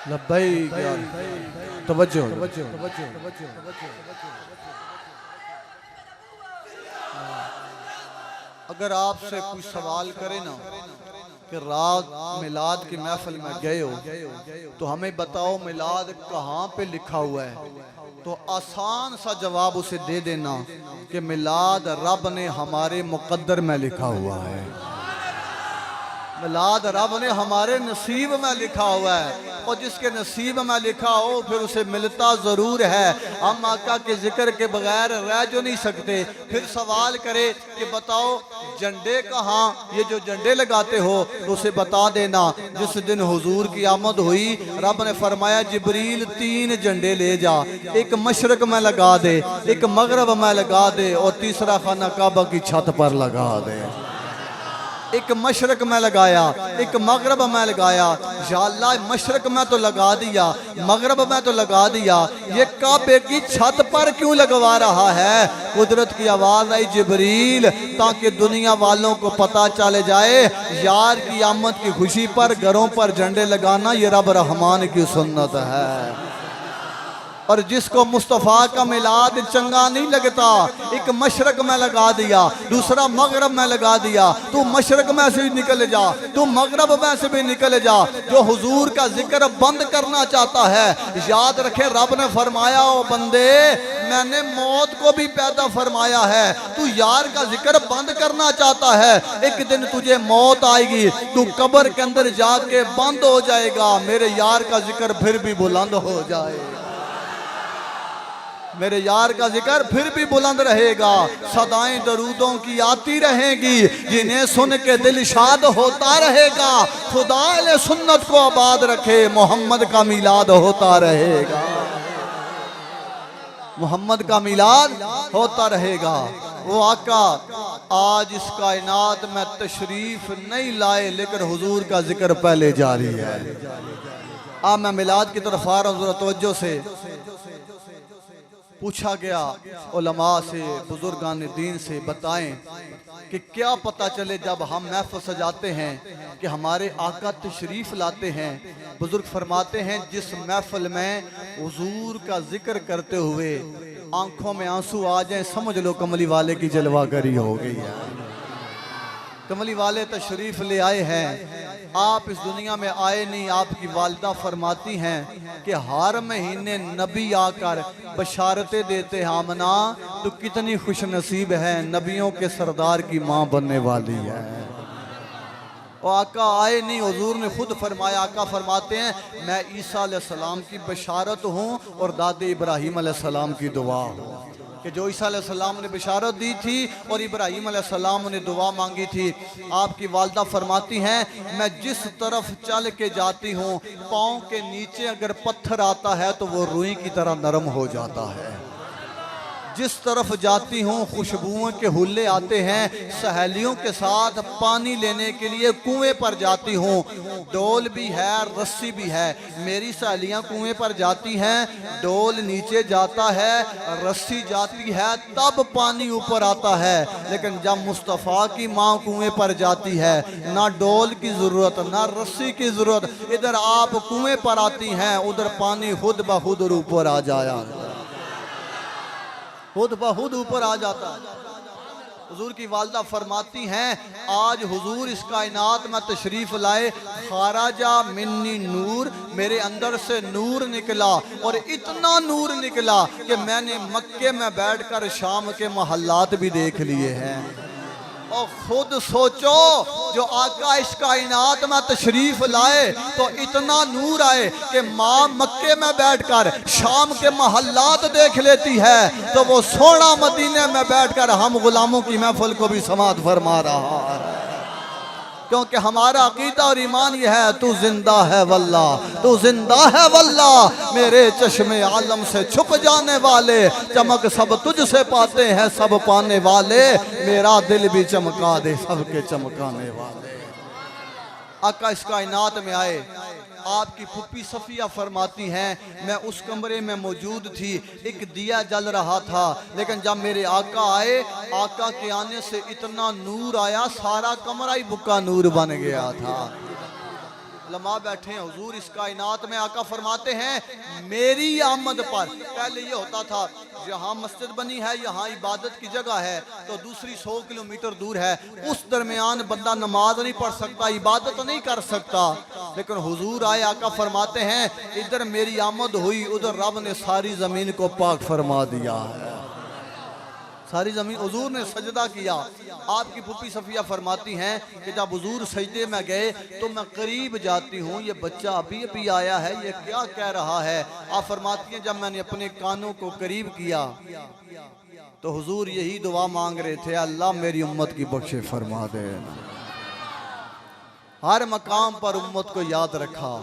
लब्बैक या तवज्जो। अगर आपसे कोई सवाल करे ना कि रात मिलाद की महफिल में गए हो तो हमें बताओ मिलाद कहाँ पे लिखा हुआ है, तो आसान सा जवाब उसे दे देना कि मिलाद रब ने हमारे मुकद्दर में लिखा हुआ है। मिलाद रब ने हमारे नसीब में लिखा हुआ है, और जिसके नसीब में लिखा हो फिर उसे मिलता ज़रूर है। हम आका के जिक्र के बगैर रह जो नहीं सकते। फिर सवाल करे कि बताओ झंडे कहाँ, ये जो झंडे लगाते हो तो उसे बता देना जिस दिन हुजूर की आमद हुई रब ने फरमाया जिब्रील 3 झंडे ले जा, एक मशरक में लगा दे, एक मगरब में लगा दे और तीसरा खाना काबा की छत पर लगा दे। एक मशरक में लगाया, एक मगरब में लगाया। या अल्लाह मशरक में तो लगा दिया, मगरब में तो लगा दिया, ये काबे की छत पर क्यों लगवा रहा है? कुदरत की आवाज आई जिब्रील, ताकि दुनिया वालों को पता चले जाए यार की आमद की खुशी पर घरों पर झंडे लगाना ये रब रहमान की सुन्नत है। और जिसको मुस्तफ़ा का मिलाद चंगा नहीं लगता, एक मशरक में लगा दिया, दूसरा मगरब में लगा दिया, तू मशरक में से भी निकल जा, तू मगरब में से भी निकल जा। जो हुजूर का जिक्र बंद करना चाहता है, याद रखे रब ने फरमाया ओ बंदे मैंने मौत को भी पैदा फरमाया है। तू यार का जिक्र बंद करना चाहता है, एक दिन तुझे मौत आएगी, तू कब्र के अंदर जाके बंद हो जाएगा, मेरे यार का जिक्र फिर भी बुलंद हो जाएगा। मेरे यार का जिक्र फिर भी बुलंद रहेगा। सदाएं दरूदों की आती रहेगी, जिन्हें सुन के दिल शाद होता रहेगा। खुदा अहले सुन्नत को आबाद रखे, मोहम्मद का मिलाद होता रहेगा, मोहम्मद का मिलाद होता रहेगा। वो आका आज इस कायनात में तशरीफ नहीं लाए, लेकिन हुजूर का जिक्र पहले जारी है। अब मैं मिलाद की तरफ आ रहा हूँ, जरा तवज्जो से। पूछा गया उलमा से, बुजुर्गान दीन से, बताएं कि क्या पता चले जब हम महफिल सजाते हैं कि हमारे आका तशरीफ लाते हैं। बुजुर्ग फरमाते हैं जिस महफिल में हुजूर का जिक्र करते हुए आंखों में आंसू आ जाए, समझ लो कमली वाले की जलवागरी हो गई है। कमली वाले तशरीफ ले आए हैं। आप इस दुनिया में आए नहीं, आपकी वालिदा फरमाती हैं कि हर महीने नबी आकर बशारतें देते हैं, आमना तो कितनी खुश नसीब है, नबियों के सरदार की माँ बनने वाली है। और आका आए नहीं, हुजूर ने खुद फरमाया, आका फरमाते हैं मैं ईसा अलैहिस्सलाम की बशारत हूँ और दादे इब्राहीम अलैहिस्सलाम की दुआ हूँ, कि जो ईसा अलैहिस्सलाम ने बशारत दी थी और इब्राहीम अलैहिस्सलाम ने दुआ मांगी थी। आपकी वालिदा फरमाती हैं मैं जिस तरफ चल के जाती हूँ, पाँव के नीचे अगर पत्थर आता है तो वो रुई की तरह नरम हो जाता है। जिस तरफ जाती हूँ खुशबुओं के हुल्ले आते हैं, सहेलियों के साथ पानी लेने के लिए कुएं पर जाती हूँ, डोल भी है रस्सी भी है। मेरी सहेलियाँ कुएं पर जाती हैं, डोल नीचे जाता है, रस्सी जाती है, तब पानी ऊपर आता है। लेकिन जब मुस्तफ़ा की माँ कुएं पर जाती है, ना डोल की ज़रूरत ना रस्सी की ज़रूरत, इधर आप कुएं पर आती हैं, उधर पानी खुद ब खुद ऊपर आ जाया, खुद ब खुद ऊपर आ जाता है। हुजूर की वालिदा फरमाती हैं आज हुजूर इस कायनात में तशरीफ लाए, खाराजा मिन्नी नूर, मेरे अंदर से नूर निकला, और इतना नूर निकला कि मैंने मक्के में बैठकर शाम के महल्लात भी देख लिए हैं। और खुद सोचो जो आका इस कायनात में तशरीफ लाए तो इतना नूर आए कि माँ मक्के में बैठकर शाम के महल्लात देख लेती है, तो वो सोना मदीने में बैठकर हम गुलामों की महफिल को भी समात फरमा रहा है। क्योंकि हमारा अकीदा और ईमान यह है तू जिंदा है वल्लाह, तू जिंदा है वल्लाह, मेरे चश्मे आलम से छुप जाने वाले, चमक सब तुझसे पाते हैं सब पाने वाले, मेरा दिल भी चमका दे सबके चमकाने वाले। आका इस कायनात में आए, आपकी फुप्पी सफिया फरमाती हैं मैं उस कमरे में मौजूद थी, एक दिया जल रहा था, लेकिन जब मेरे आका आए, आका के आने से इतना नूर आया, सारा कमरा ही बुक्का नूर बन गया था। लमा बैठे हैं हुजूर इस कायनात में। आका फरमाते हैं मेरी आमद पर, पहले ये होता था जहाँ मस्जिद बनी है यहाँ इबादत की जगह है तो दूसरी 100 किलोमीटर दूर है, उस दरमियान बंदा नमाज नहीं पढ़ सकता, इबादत नहीं कर सकता। लेकिन हुजूर आए, आका फरमाते हैं इधर मेरी आमद हुई, उधर रब ने सारी जमीन को पाक फरमा दिया है। सारी जमीन, हुजूर ने सजदा किया। आपकी फूफी सफिया फरमाती हैं कि जब हुजूर सजदे में गए तो मैं करीब जाती हूँ, ये बच्चा अभी अभी आया है, ये क्या कह रहा है। आप फरमाती हैं जब मैंने अपने कानों को करीब किया तो हुजूर यही दुआ मांग रहे थे, अल्लाह मेरी उम्मत की बख्शे फरमा दे। हर मकाम पर उम्मत को याद रखा।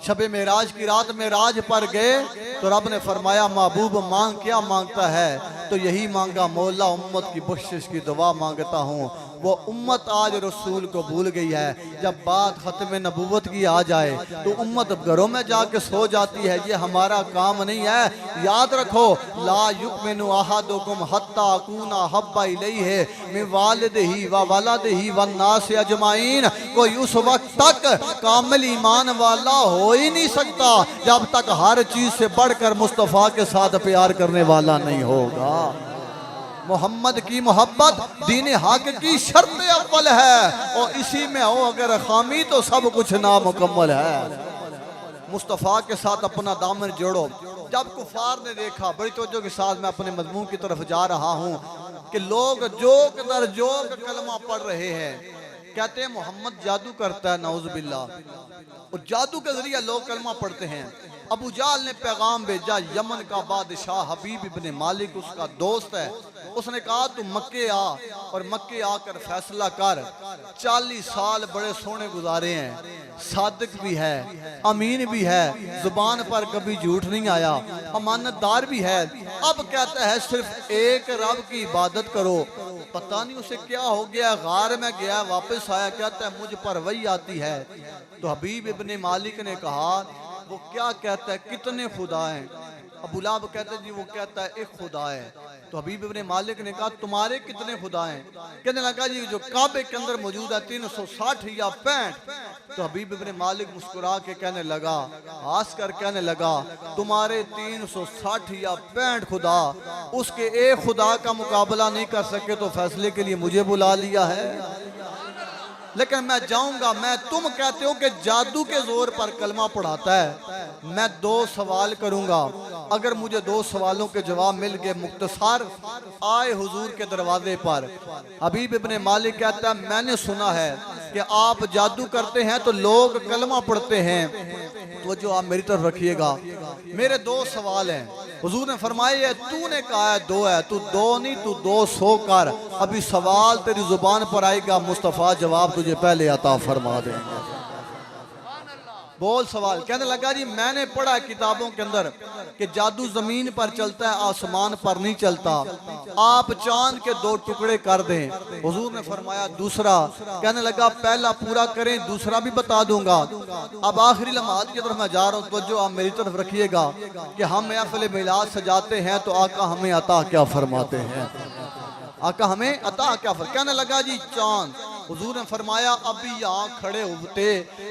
शबे मेराज की रात मेराज पर गए तो रब ने फरमाया महबूब मांग क्या मांगता है, तो यही मांगा मौला उम्मत की बख्शिश की दुआ मांगता हूँ। वो उम्मत आज रसूल को भूल गई है। जब बात खत्म नबूवत की आ जाए तो उम्मत घरों में जाके सो जाती है, ये हमारा काम नहीं है। याद रखो ला युमिनु अहदुकुम हत्ता अकूना हब्बा इलैहि मिन वालिदिही व वलदिही वन नास अजमाइन। कोई उस वक्त तक कामिल ईमान वाला हो ही नहीं सकता जब तक हर चीज से बढ़कर मुस्तफ़ा के साथ प्यार करने वाला नहीं होगा। मोहम्मद की मोहब्बत दीन हक की शर्त अव्वल है और इसी में हो अगर खामी तो सब कुछ नामुकम्मल है। मुस्तफ़ा के साथ अपना दामन जोड़ो। जब कुफार ने देखा, बड़ी तवज्जो के साथ मैं अपने मजमून की तरफ जा रहा हूँ कि लोग जोक दर जोक कलमा पढ़ रहे हैं, कहते हैं मोहम्मद जादू करता है, नाउज़ बिल्लाह, और जादू के जरिए लोग कलमा पढ़ते हैं। अबू जाल ने पैगाम भेजा, यमन का बादशाह हबीब इब्ने मालिक उसका दोस्त है, उसने कहा तू मक्के आ और मक्के आकर फैसला कर। 40 साल बड़े सोने गुजारे हैं, सादिक भी है, अमीन भी है, जुबान पर कभी झूठ नहीं आया, अमानतदार भी है। अब कहता है सिर्फ एक रब की इबादत करो। पता नहीं उसे क्या हो गया, गार में गया, वापस आया, कहता है मुझ पर वही आती है। तो हबीब इब्ने मालिक ने कहा वो क्या कहता है, कितने खुदा हैं? अबू लाहब कहते जी वो कहता है एक खुदा है। तो हबीब इब्ने मालिक ने कहा तुम्हारे कितने खुदा हैं? कहने लगा जी जो काबे के अंदर मौजूद है 360 या 65। तो हबीब इब्ने मालिक मुस्कुरा के कहने लगा, हंस कर कहने लगा तुम्हारे 360 या 65 खुदा उसके एक खुदा का मुकाबला नहीं कर सके तो फैसले के लिए मुझे बुला लिया है। लेकिन मैं जाऊंगा, मैं तुम कहते हो कि जादू के जोर पर कलमा पढ़ाता है, मैं 2 सवाल करूंगा, अगर मुझे 2 सवालों के जवाब मिल गए मुख्तसार आए हुजूर के दरवाजे पर। हबीब इब्ने मालिक कहता है मैंने सुना है कि आप जादू करते हैं तो लोग कलमा पढ़ते हैं, तो जो आप मेरी तरफ रखिएगा। मेरे 2 सवाल हैं। हुजूर ने फरमाया तूने कहा है 2 है, तू 2 नहीं तू 200 कर। अभी सवाल तेरी जुबान पर आएगा, मुस्तफ़ा जवाब तुझे पहले अता फरमा देंगे। बोल सवाल। कहने लगा जी मैंने पढ़ा है किताबों के अंदर कि जादू जमीन पर चलता है, आसमान पर नहीं चलता, आप चांद के 2 टुकड़े कर दें। हुजूर ने फरमाया दूसरा। कहने लगा पहला पूरा करें, दूसरा भी बता दूंगा। अब आखिरी लम्हात की तरफ मैं जा रहा हूँ, तो जो आप मेरी तरफ रखिएगा कि हम महफिल मिलाद सजाते हैं तो आका हमें अता क्या फरमाते हैं, आका हमें अता क्या फरमाते। कहने लगा जी चांद। हुजूर ने फरमाया अभी यहाँ खड़े होते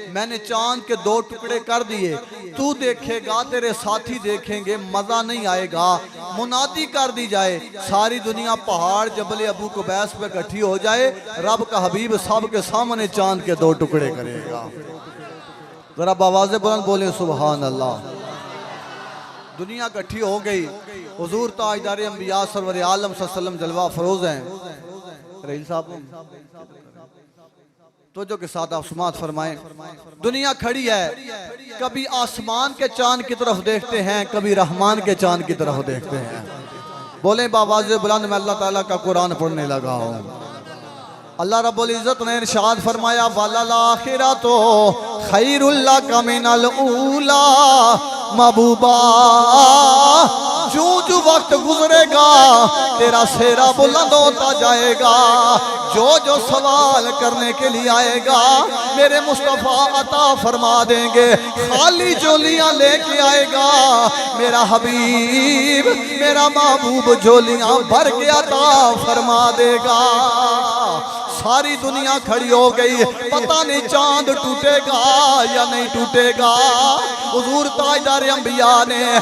मैंने चांद के 2 टुकड़े कर दिए, तू देखेगा तेरे साथी देखेंगे, मजा नहीं आएगा। मुनादी कर दी जाए, सारी दुनिया पहाड़ जबल अबू कुबैस पे इकट्ठी हो जाए, रब का हबीब सब के सामने चांद के 2 टुकड़े करेगा। जरा आवाज़ बुलंद बोले सुभान अल्लाह। दुनिया इकट्ठी हो गई, हुजूर ताजदार अंबिया सरवर आलम सल्लल्लाहु अलैहि वसल्लम जलवा फरोज हैं। रहील साहब तो जो के साथ आप सुमात फरमाएं। दुनिया खड़ी है, कभी आसमान के चांद की तरफ देखते हैं, कभी रहमान के चांद की तरफ देखते हैं। बोले बावाज़ बुलंद मैं अल्लाह ताला का कुरान पढ़ने लगा हूँ। अल्लाह रब्बुल इज़्ज़त ने इरशाद फरमाया वलल आखिरतु खैरुल लका मिनल ऊला। महबूबा जो जो वक्त गुजरेगा तेरा सेहरा बुलंद होता जाएगा, जो जो सवाल करने के लिए आएगा मेरे मुस्तफ़ा अता फरमा देंगे, खाली झोलियां लेके आएगा मेरा हबीब, मेरा महबूब झोलियां भर के अता फरमा देगा। सारी दुनिया खड़ी हो गई, पता नहीं चांद टूटेगा या नहीं टूटेगा। हुजूर ताजदार अंबिया ने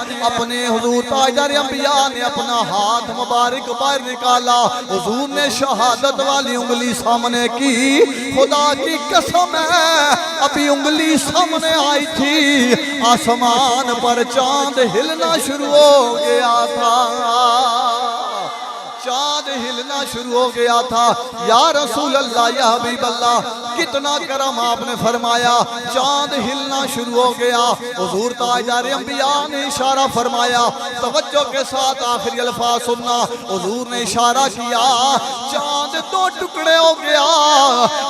अपना हाथ मुबारक बाहर निकाला, हुजूर ने शहादत वाली उंगली सामने की। खुदा की कसम है, अभी उंगली सामने आई थी, आसमान पर चांद हिलना शुरू हो गया था, चांद हिलना शुरू हो गया था। या रसूल अल्लाह, या हबीब अल्लाह, कितना करम आपने फरमाया, चांद हिलना शुरू हो गया। हुजूर ताजदार अंबिया ने इशारा फरमाया, तवज्जो के साथ आखिरी अल्फाज सुनना। हुजूर ने इशारा किया, चांद दो टुकड़े हो गया,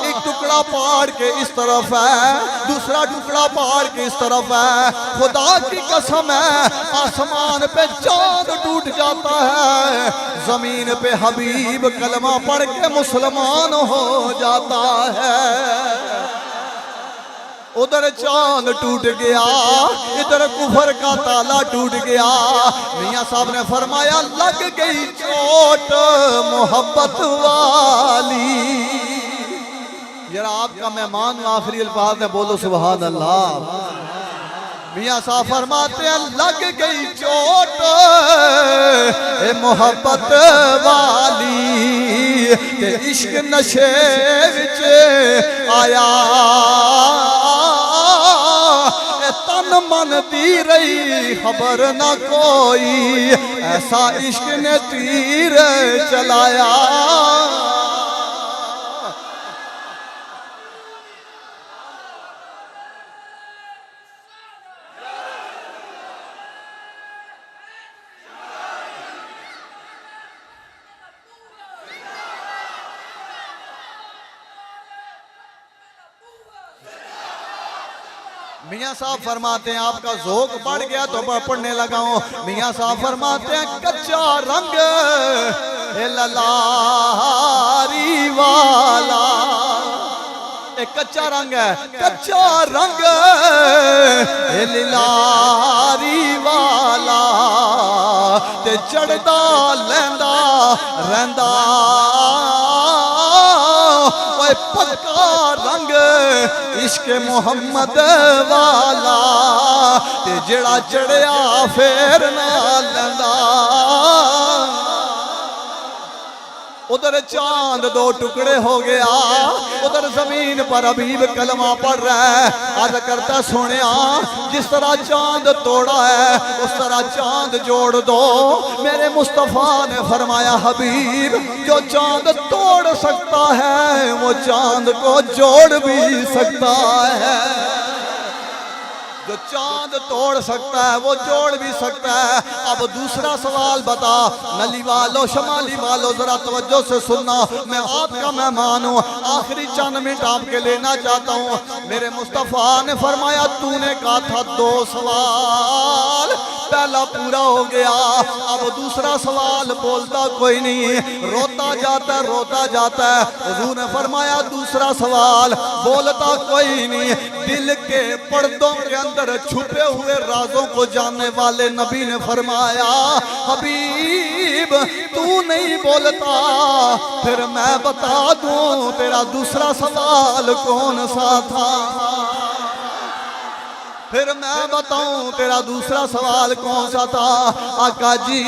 एक टुकड़ा पहाड़ के इस तरफ है, दूसरा टुकड़ा पहाड़ के इस तरफ है। खुदा की कसम है, आसमान पे चांद टूट जाता है, जमीन पे हबीब कलमा पढ़ के मुसलमान हो जाता है। उधर चांद टूट गया, इधर कुफर का ताला टूट गया। मियां साहब ने फरमाया, लग गई चोट मोहब्बत वाली। जरा आपका मेहमान आखिरी अल्फाज में बोलो सुभान अल्लाह। मियां साहब फरमाते हैं, लग गई चोट मोहब्बत वाली, ते इश्क नशे विच आया, तन मन दी रही खबर ना कोई, ऐसा इश्क ने तीर चलाया। मियां साहब फरमाते हैं, आपका ज़ौक़ बढ़ गया तो मैं पढ़ने लगा हूँ। मियां साहब फरमाते हैं, कच्चा रंग ललारी वाला, एक कच्चा रंग है, कच्चा रंग ललारी वाला, ते चढ़दा लैंदा रैंदा, पक्का रंग इश्क मोहम्मद वाला, ते जेड़ा चढ़िया फेर ना लैंदा। उधर चांद दो टुकड़े हो गया, उधर जमीन पर हबीब कलमा पढ़ रहा है। आज करता सुनिया, जिस तरह चांद तोड़ा है उस तरह चांद जोड़ दो। मेरे मुस्तफा ने फरमाया, हबीब जो चांद तोड़ सकता है वो चांद को जोड़ भी सकता है, जो चांद तोड़ सकता है वो जोड़ भी सकता है। अब दूसरा सवाल बता, नली वालों शमाली वालों जरा तवज्जो से सुनना, मैं आपका मेहमान हूँ, आखिरी चंद मिनट आपके लेना चाहता हूँ। मेरे मुस्तफ़ा ने फरमाया, तूने कहा था 2 सवाल, पहला पूरा हो गया, अब दूसरा सवाल बोलता कोई नहीं, रोता जाता है। हुजूर ने फरमाया, दूसरा सवाल बोलता कोई नहीं। दिल के पर्दों के अंदर छुपे हुए राजों को जानने वाले नबी ने फरमाया, हबीब तू नहीं बोलता, फिर मैं बता दूं तेरा दूसरा सवाल कौन सा था, फिर मैं बताऊं तेरा दूसरा सवाल कौन सा था। आका जी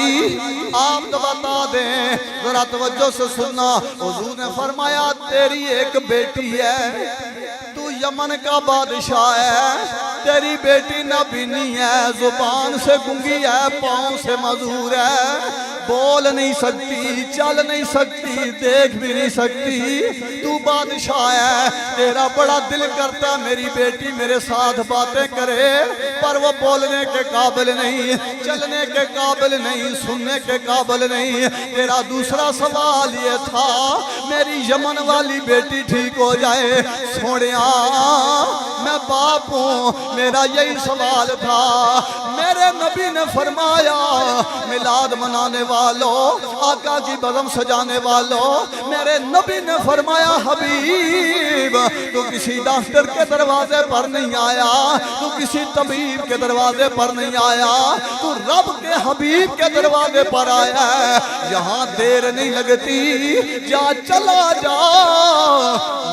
आप तो बता दें, जरा तवज्जो से सुनना। हुजूर ने फरमाया, तेरी एक बेटी है, तू यमन का बादशाह है, तेरी बेटी नबीनी है, जुबान से गूंगी है, पाँव से मजूर है, बोल नहीं सकती, चल नहीं सकती, देख भी नहीं सकती, तू बादशाह है। तेरा बड़ा दिल करता मेरी बेटी मेरे साथ बातें करे, पर वो बोलने के काबिल नहीं, चलने के काबिल नहीं, सुनने के काबिल नहीं। तेरा दूसरा सवाल ये था, मेरी यमन वाली बेटी ठीक हो जाए। सोनिया मैं मैं बाप हूँ। मेरा यही सवाल था। मेरे नबी ने फरमाया मिलाद मनाने वालों, आका की बज़म सजाने वालों, मेरे नबी ने फरमाया हबीब तू किसी डॉक्टर के दरवाजे पर नहीं आया, तू किसी तबीब के दरवाजे पर नहीं आया, तू रब के हबीब के दरवाजे पर आया है। यहाँ देर नहीं लगती, जा चला जा।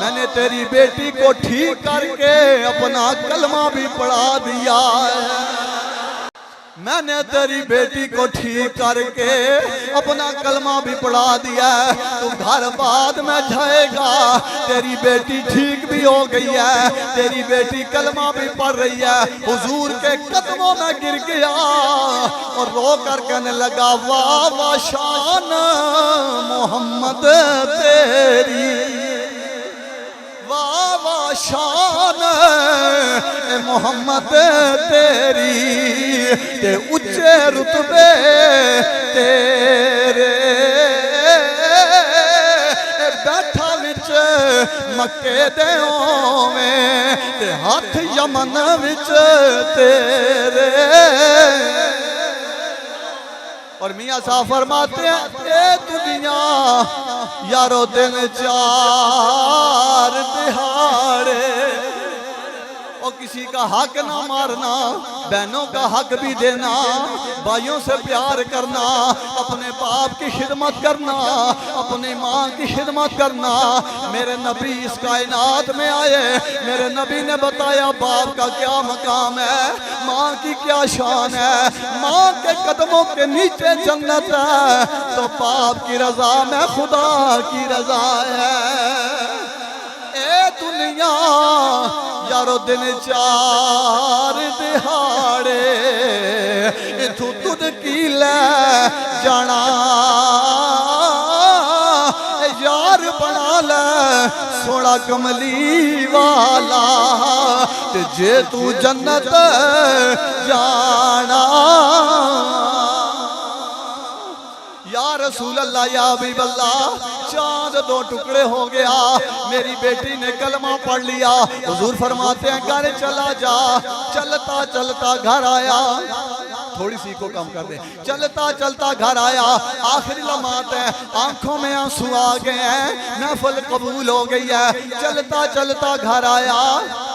मैंने तेरी बेटी को ठीक करके अपना कलमा भी पढ़ा दिया है। मैंने तेरी बेटी को ठीक करके अपना कलमा भी पढ़ा दिया है। तू घर बाद में जाएगा, तेरी बेटी ठीक भी हो गई है, तेरी बेटी कलमा भी पढ़ रही है। हुजूर के कदमों में गिर गया और रो कर कहने लगा वाह वाह शान मोहम्मद तेरी, वाह वाह शान मोहम्मद तेरी, ते उच्चे रुतबे तेरे। बैठा विच मक्के दे में ते हाथ यमन विच तेरे। और मियाँ साहब फरमाते हैं ए दुनिया यारो दिन चार दिहाड़े, और किसी का हक ना मारना, बहनों का हक भी देना, भाइयों से प्यार करना, अपने बाप की खिदमत करना, अपनी माँ की खिदमत करना। मेरे नबी इस कायनात में आए, मेरे नबी ने बताया बाप का क्या मकाम है, माँ की क्या शान है। माँ के कदमों के नीचे जन्नत है, तो बाप की रजा में खुदा की रजा है। ए दुनिया यारो दिन चार दिहाड़े, इथू तुद की ले जाना, यार बना ले सोना कमली वाला, ते जे तू जन्नत जाना। या रसूल अल्लाह या हबीब अल्लाह, चांद दो टुकड़े हो गया, मेरी बेटी ने कलमा पढ़ लिया। हुजूर फरमाते हैं घर चला जा। चलता चलता घर आया, थोड़ी सी को कम कर दे, चलता चलता घर आया। आखिरी लम्हात है, आंखों में आंसू आ गए हैं, महफिल कबूल हो गई है। चलता चलता घर आया,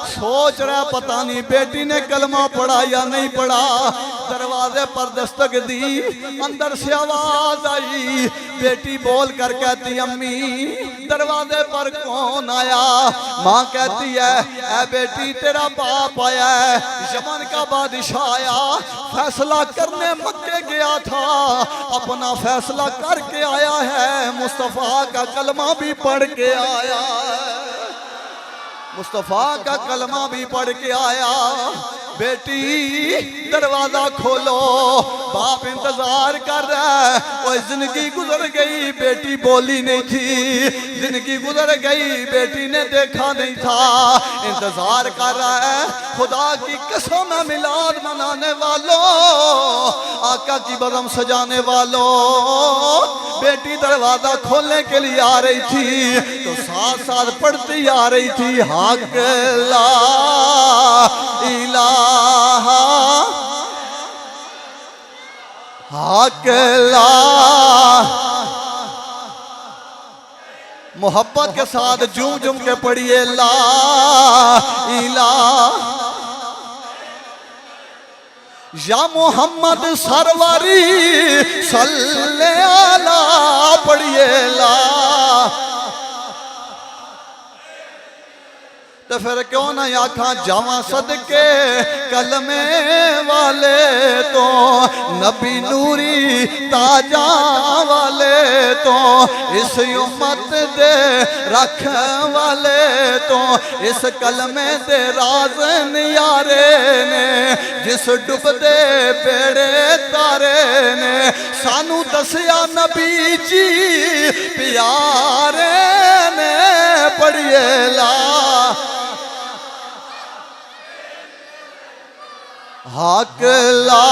सोच रहा पता नहीं बेटी ने कलमा पढ़ा या नहीं पढ़ा। दरवाजे पर दस्तक दी, अंदर से आवाज आई, बेटी बोल कर कहती अम्मी दरवाजे पर कौन आया। माँ कहती है ऐ बेटी तेरा बाप आया है, यमन का बादशाह आया, फैसला करने मक्के गया था, अपना फैसला करके आया है, मुस्तफा का कलमा भी पढ़ के आया है, मुस्तफा का कलमा भी पढ़ के आया। बेटी दरवाजा खोलो, बाप इंतजार कर रहा है। वो जिंदगी गुजर गई, बेटी बोली नहीं थी, जिंदगी गुजर गई, बेटी ने देखा नहीं था, इंतजार कर रहा है। खुदा की कसम है मिलाद मनाने वालों, आका की बज़म सजाने वालों, बेटी दरवाजा खोलने के लिए आ रही थी तो साथ साथ पढ़ती आ रही थी हक ला इलाहा हक ला। मोहब्बत के साथ झूम झूम के पढ़िए ला इलाहा या मोहम्मद सरवरी सल्ले अला पढ़िए ला। तो फिर क्यों ना आखा जावा सदके कलमे वाले तो, नबी नूरी ताजा वाले तो, इस उम्मत दे रख वाले तो, इस कलमे दे राज नियारे ने, जिस डुबदे बेड़े तारे ने, सानू दसिया नबी जी प्यारे ने पढ़िए ला हक ला।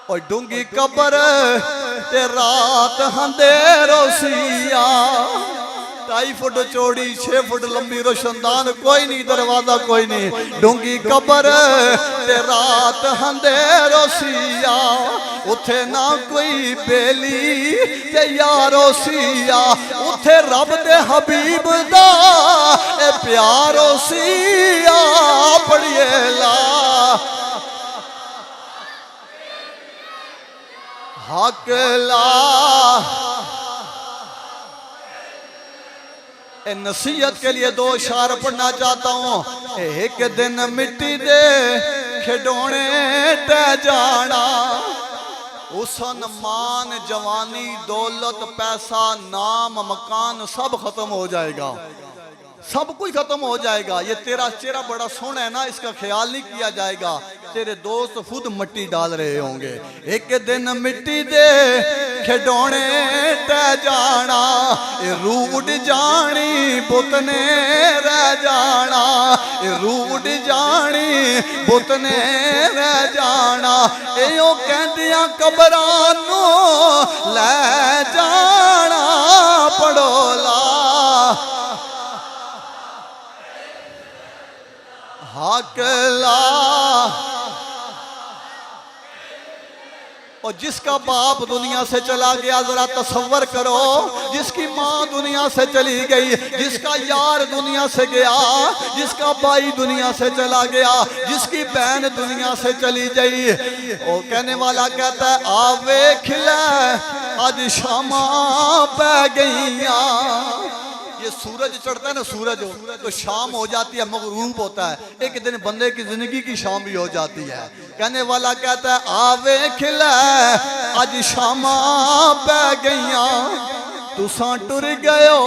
और डूंगी कबर ते रात अंधेरो सिया, 2.5 फुट चौड़ी 6 फुट लंबी रोशनदान कोई नहीं, दरवाजा कोई नहीं, डूंगी कबर ते रात अंधेरो सिया, उथे ना कोई बेली ते यारो सिया, उथे रब दे हबीब दा ए प्यारो सिया, पढ़िए ला हक ला। नसीहत के लिए 2 अशार पढ़ना चाहता हूँ। एक दिन मिट्टी दे खिडौने ते जाना, हुसन मान जवानी दौलत पैसा नाम मकान सब खत्म हो जाएगा, सब कुछ खत्म हो जाएगा। ये तेरा चेहरा बड़ा सोहना है ना, इसका ख्याल नहीं किया जाएगा, तेरे दोस्त खुद मिट्टी डाल रहे होंगे। एक दिन मिट्टी दे खिडौने ते जाना, रूड जानी बुतने रह जाना, रूड जानी बुतने रह जाना, एओ कहंदियां कबरां नूं लै जाना, पड़ोला हकला। और जिसका बाप दुनिया से चला गया, जरा तसव्वुर करो, जिसकी माँ दुनिया से चली गई, जिसका यार दुनिया से गया, जिसका भाई दुनिया से चला गया, जिसकी बहन दुनिया से चली गई, वो कहने वाला कहता है आवे खिला आज शामा पै गईया। ये सूरज चढ़ता है ना, सूरज तो शाम हो जाती है, मगरूब होता है, एक दिन बंदे की जिंदगी की शाम भी हो जाती है। कहने वाला कहता है आवे खिला आज शामा पै गईया, तुसा टुर गयो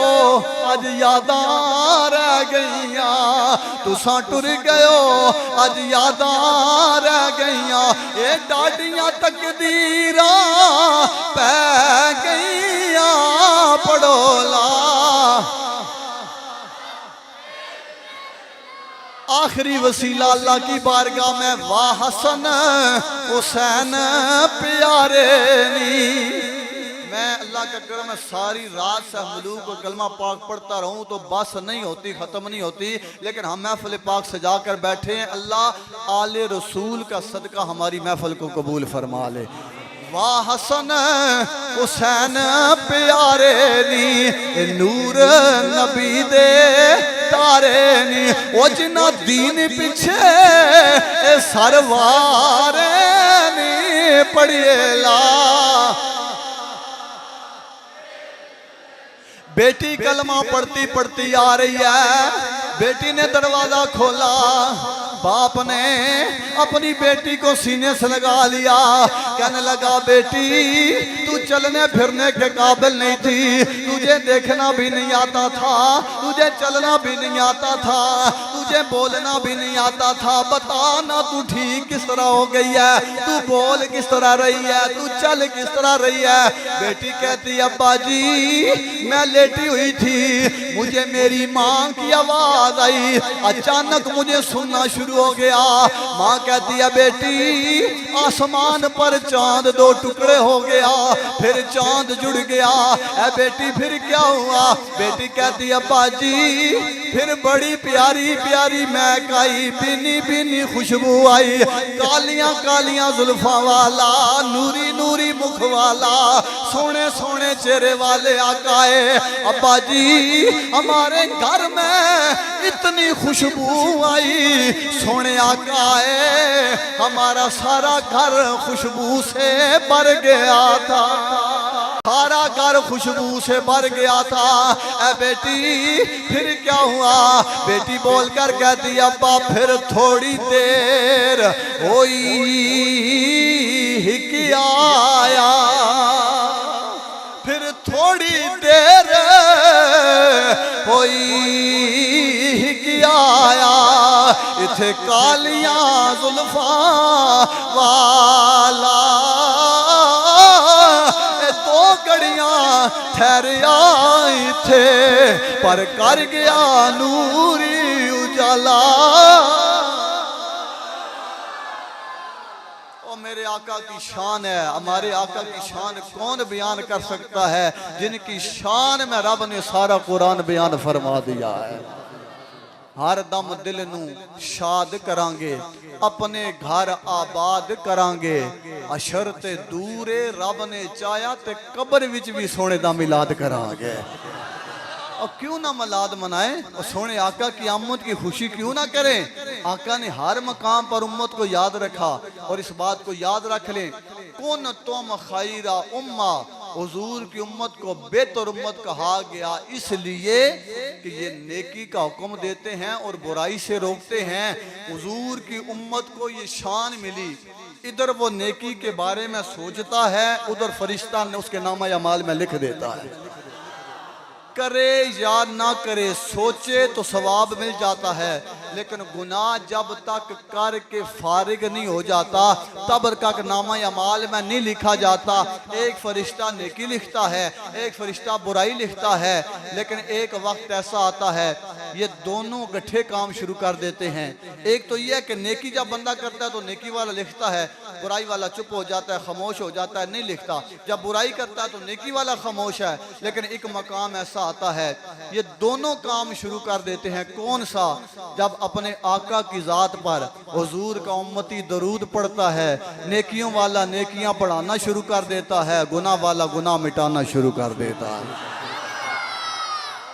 आज यादां रह गईया, तुसा टुर गयो आज यादां रह गईया, ये डाडियां तकदीरां पै गईया, पड़ोला। आखिरी वसीला अल्लाह की बारगाह में, वाह हसन हुसैन प्यारे नी। मैं अल्लाह का करम है सारी रात से मलूक को कलमा पाक पढ़ता रहूं तो बस नहीं होती, खत्म नहीं होती, लेकिन हम महफिल पाक सजा कर बैठे हैं। अल्लाह आले रसूल का सदका हमारी महफिल को कबूल फरमा ले। वाह हसन हुसैन प्यारे नी, नूर नबी दे तारे नी, ओ जिन्ना दीन पिछे सरवारे नी, पढ़िए ला। बेटी कलमा पढ़ती पढ़ती आ रही है, बेटी ने दरवाजा खोला, बाप ने अपनी बेटी को सीने से लगा लिया, कहने लगा बेटी तू चलने फिरने के काबिल नहीं थी, तुझे देखना भी नहीं आता था, तुझे चलना भी नहीं आता था, तुझे बोलना भी नहीं आता था, बता ना तू ठीक किस तरह हो गई है, तू बोल किस तरह रही है, तू चल किस तरह रही है। बेटी कहती अब्बा जी मैं लेटी हुई थी, मुझे मेरी माँ की आवाज आई, अचानक मुझे सुनना शुरू हो गया। माँ कहती है बेटी आसमान पर चांद 2 टुकड़े हो गया, फिर चांद जुड़ गया, ऐ बेटी फिर क्या हुआ? बेटी कहती है अब्बा जी फिर बड़ी प्यारी प्यारी महक आई, बिनी बिनी खुशबू आई, कालियां कालियां जुल्फा वाला, नूरी नूरी मुख वाला, सोने सोने चेहरे वाले आकाए। अब्बा जी हमारे घर में इतनी खुशबू आई, सोने आकाए हमारा सारा घर खुशबू से भर गया था, सारा घर खुशबू से भर गया था। ऐ बेटी फिर क्या हुआ? बेटी बोलकर कहती अब्बा फिर थोड़ी देर होई ही आया, फिर थोड़ी देर होई ही आया, इथे कालियां जुल्फा वाला, 2 घड़ियां ठहरिया इथे पर कर गया नूरी उजाला। ओ मेरे आका की शान है। हमारे आका की शान कौन बयान कर सकता है, जिनकी शान में रब ने सारा कुरान बयान फरमा दिया है। हर दम दिल नू शाद करांगे, अपने घर आबाद करांगे, अशरते दूरे रब ने चाया ते कब्र विच भी सोने दा मिलाद करांगे। और क्यों ना मिलाद मनाए और सोने आका की आमद की खुशी क्यों ना करें। आका ने हर मकाम पर उम्मत को याद रखा और इस बात को याद रख लें, कौन तुम खैरा उम्मा, हुजूर की उम्मत को बेहतर उम्मत कहा गया इसलिए कि ये नेकी का हुक्म देते हैं और बुराई से रोकते हैं। हुजूर की उम्मत को ये शान मिली, इधर वो नेकी के बारे में सोचता है, उधर फरिश्ता ने उसके नामा अमाल में लिख देता है। करे या ना करे, सोचे तो सवाब मिल जाता है, लेकिन गुनाह जब तक करके फारिग नहीं हो जाता तब तक नामा अमाल में नहीं लिखा जाता। एक फरिश्ता नेकी लिखता है, एक फरिश्ता बुराई लिखता है, लेकिन एक वक्त ऐसा आता है ये दोनों गठे काम शुरू कर देते हैं। एक तो यह है कि नेकी जब बंदा करता है तो नेकी वाला लिखता है, बुराई वाला चुप हो जाता है, खामोश हो जाता है, नहीं लिखता। जब बुराई करता है तो नेकी वाला खामोश है। लेकिन एक मकाम ऐसा आता है ये दोनों काम शुरू कर देते हैं। कौन सा? जब अपने आका की जात पर हुजूर का उम्मती दरूद पढ़ता है, नेकियों वाला नेकियां पढ़ाना शुरू कर देता है, गुनाह वाला गुनाह मिटाना शुरू कर देता है।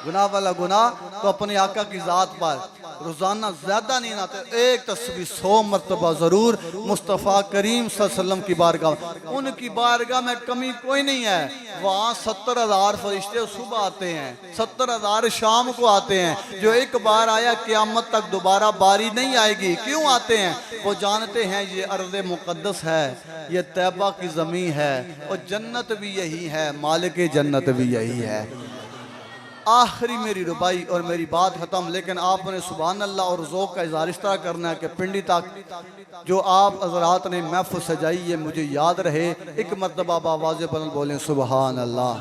गुनाह वाला गुनाह तो अपने आका की जात पर रोजाना ज्यादा नहीं आते, एक तस्बीह 100 मरतबा जरूर मुस्तफ़ा करीम सल्लल्लाहु अलैहि वसल्लम की बारगाह। उनकी बारगाह में कमी कोई नहीं है। वहाँ 70,000 फरिश्ते सुबह आते हैं, 70,000 शाम को आते हैं। जो एक बार आया क़यामत तक दोबारा बारी नहीं आएगी। क्यों आते हैं? वो जानते हैं ये अर्ज़ मुक़द्दस है, ये तैबा की ज़मीन है और जन्नत भी यही है, मालिक जन्नत भी यही है। आखिरी मेरी रुबाई और मेरी बात ख़त्म, लेकिन आपने सुभान अल्लाह और ज़ौक़ का इज़हार इस तरह करना है कि पिंडी तक जो आप हज़रात ने महफ़िल सजाई ये मुझे याद रहे। एक मरतबा आवाज़ बुलंद बोलें सुभान अल्लाह।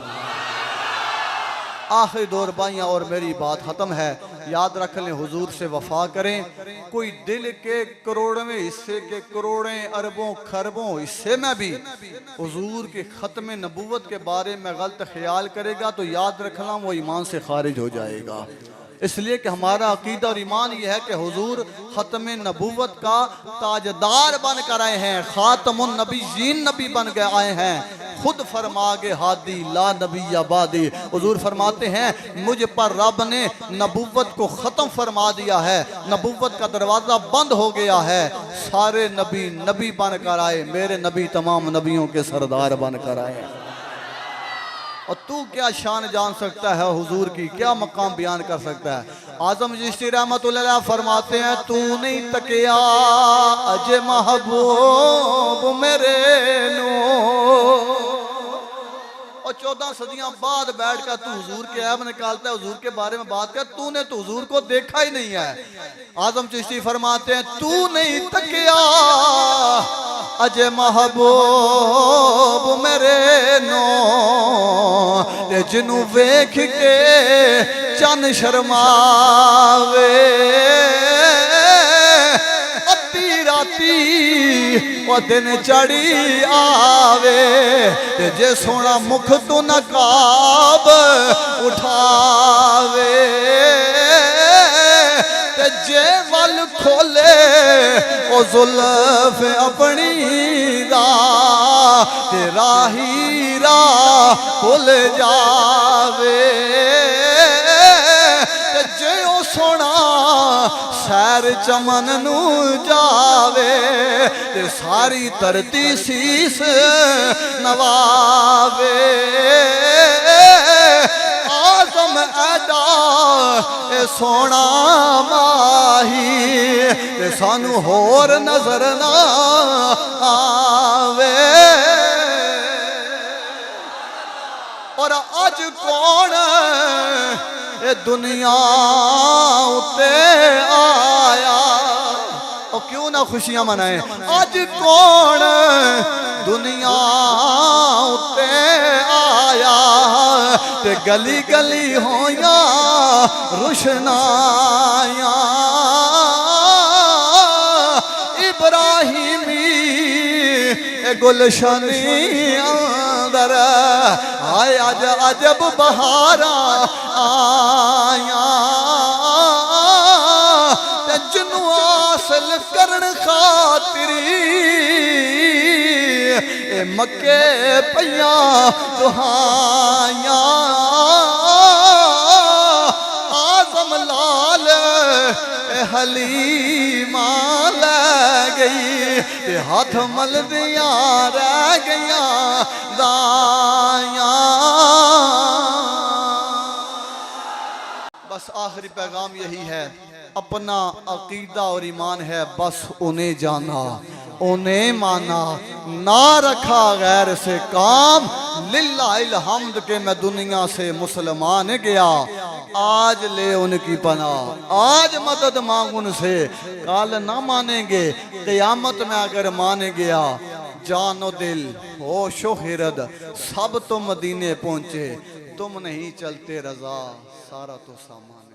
आखिरी 2 रुबाइयाँ और मेरी बात ख़त्म है। याद रख लें, हुजूर से वफ़ा करें। कोई दिल के करोड़वें हिस्से के करोड़ें अरबों खरबों हिस्से में भी हुजूर के ख़त्म नबूवत के बारे में गलत ख्याल करेगा तो याद रखना वो ईमान से खारिज हो जाएगा। इसलिए कि हमारा अकीदा और ईमान यह है कि हुजूर ख़त्म नबूवत का ताजदार बन कर आए हैं, ख़ातमुन नबीयीन नबी बन के आए हैं। खुद फरमागे हादी ला नबी आबादी, हुजूर फरमाते हैं मुझ पर रब ने नबूवत को ख़त्म फरमा दिया है, नबूवत का दरवाज़ा बंद हो गया है। सारे नबी नबी बन कर आए, मेरे नबी तमाम नबियों के सरदार बन कर आए। और तू क्या शान जान सकता है हुजूर की, क्या मकाम बयान कर सकता है? आज़म चिश्ती रहमतुल्लाह अलैह फरमाते हैं तू नहीं तकिया अजे महबूब मेरे नो। और 14 सदियां बाद बैठ कर तू हुजूर के ऐब निकालता है, हुजूर के बारे में बात कर। तूने तो हुजूर को देखा ही नहीं है। आज़म चिश्ती फरमाते हैं तू नहीं तकिया अजे महबूब मेरे नो, जिन्हू वेख के चन शर्मावे अद्धी राती वो दिन चढ़ी आवे, जे सोना मुख तो नकाब उठावे, जे वल खोले ओ जुल्फ अपनी तेरा हीरा भुल जावे, जे ओ सोना सैर चमन नू जावे ते सारी धरती शीस नवावे। आज़म ऐडा ए सोना माही ते सानू होर नजर ना आवे। और अज कौन ए दुनिया उते आया, और क्यों ना खुशियां मनाए। अज कौन दुनिया उते आया ते गली गली होया रुशनाया। इब्राहिमी गुलशनी अंदर आए अज अजब बहारा आया ते जिन्नू हासिल करन खातिरी ए मक्के पइया दुहाइयां आजम लाल हलीमा लै गई ते हाथ मल दिया रह गया दाया। बस आखिरी पैगाम यही है, अपना अकीदा और ईमान है बस उन्हें जाना उन्हें माना, ना रखा गैर से काम, लिल्लाहिल हम्द के मैं दुनिया से मुसलमान गया। आज ले उनकी पनाह, आज मदद मांग उनसे, कल ना मानेंगे क़यामत में अगर मान गया। जानो दिल होशो हिरद सब तो मदीने पहुंचे, तुम नहीं चलते रजा सारा तो सामान।